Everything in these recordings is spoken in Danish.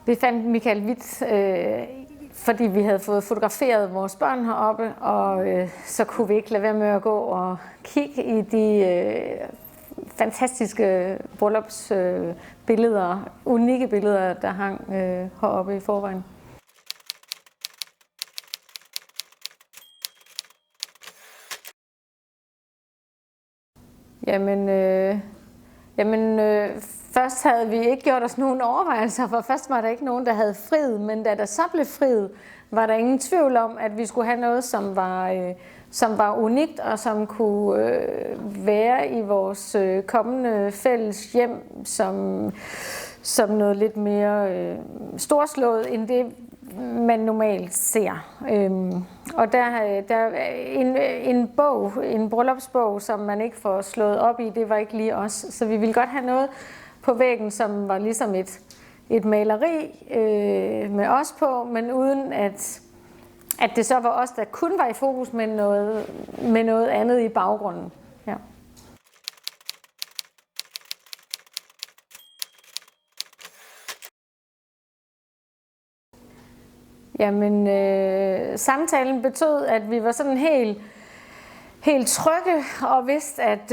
Vi fandt Michael Hvidt, fordi vi havde fået fotograferet vores børn heroppe, og så kunne vi ikke lade være med at gå og kigge i de fantastiske bryllupsbilleder, unikke billeder, der hang heroppe i forvejen. Jamen, først havde vi ikke gjort os nogen overvejelser, for først var der ikke nogen, der havde friet, men da der så blev friet, var der ingen tvivl om, at vi skulle have noget, som var unikt, og som kunne være i vores kommende fælles hjem som noget lidt mere storslået, end det man normalt ser. Og der en bryllupsbog, som man ikke får slået op i, det var ikke lige os. Så vi ville godt have noget på væggen, som var ligesom et maleri med os på, men uden at det så var os, der kun var i fokus med noget andet i baggrunden. Ja. Jamen, samtalen betød, at vi var sådan helt trygge og vidste, at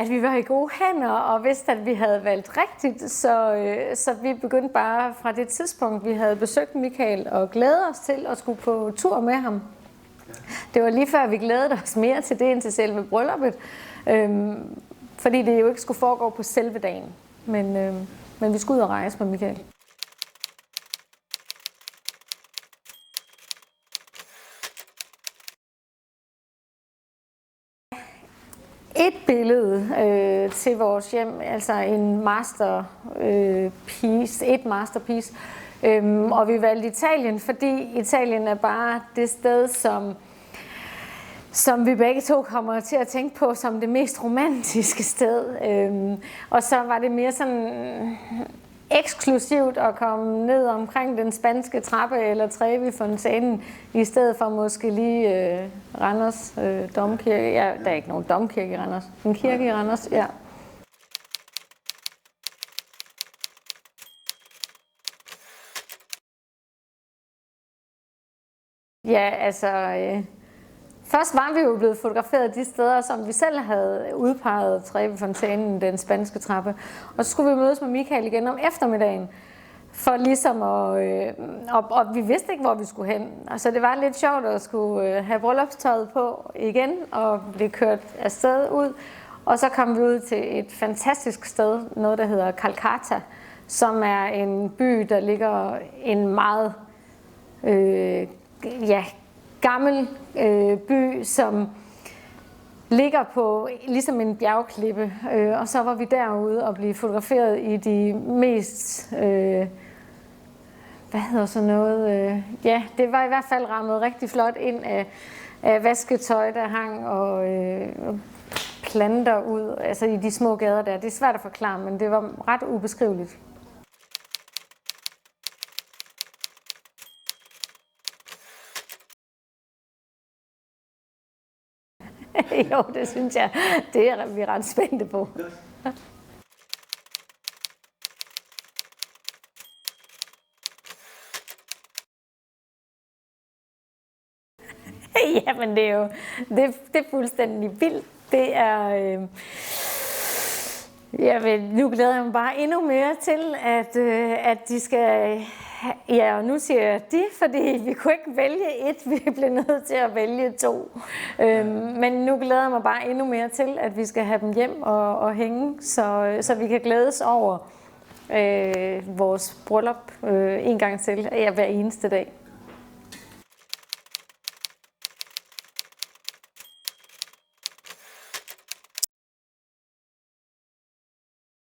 vi var i gode hænder og vidste, at vi havde valgt rigtigt. Så vi begyndte bare fra det tidspunkt, vi havde besøgt Michael og glæde os til at skulle på tur med ham. Det var lige før, vi glædede os mere til det end til selve brylluppet, fordi det jo ikke skulle foregå på selve dagen. Men vi skulle ud og rejse med Michael. Et billede til vores hjem, altså en masterpiece, og vi valgte Italien, fordi Italien er bare det sted, som vi begge to kommer til at tænke på som det mest romantiske sted. Og så var det mere sådan eksklusivt at komme ned omkring den spanske trappe eller Trevi-fontænen, i stedet for måske lige Randers domkirke. Ja, der er ikke nogen domkirke i Randers. En kirke i Randers, ja. Ja, altså først var vi jo blevet fotograferet de steder, som vi selv havde udpeget, Trevi-fontænen, den spanske trappe. Og så skulle vi mødes med Michael igen om eftermiddagen, for ligesom og vi vidste ikke, hvor vi skulle hen. Altså det var lidt sjovt at skulle have bryllupstøjet på igen og blive kørt afsted ud. Og så kom vi ud til et fantastisk sted, noget der hedder Calcata, som er en by, der ligger en meget gammel by, som ligger på ligesom en bjergklippe, og så var vi derude og blev fotograferet i de mest, det var i hvert fald rammet rigtig flot ind af vasketøj, der hang, og planter ud, altså i de små gader der. Det er svært at forklare, men det var ret ubeskriveligt. Jo, det synes jeg. Det er vi ret spændte på. Jamen, det er jo det er fuldstændig vildt. Det er... nu glæder jeg mig bare endnu mere til, at de skal... Ja, og nu siger jeg de, fordi vi kunne ikke vælge et, vi blev nødt til at vælge to. Men nu glæder jeg mig bare endnu mere til, at vi skal have dem hjem og hænge, så vi kan glædes over vores bryllup en gang til, hver eneste dag.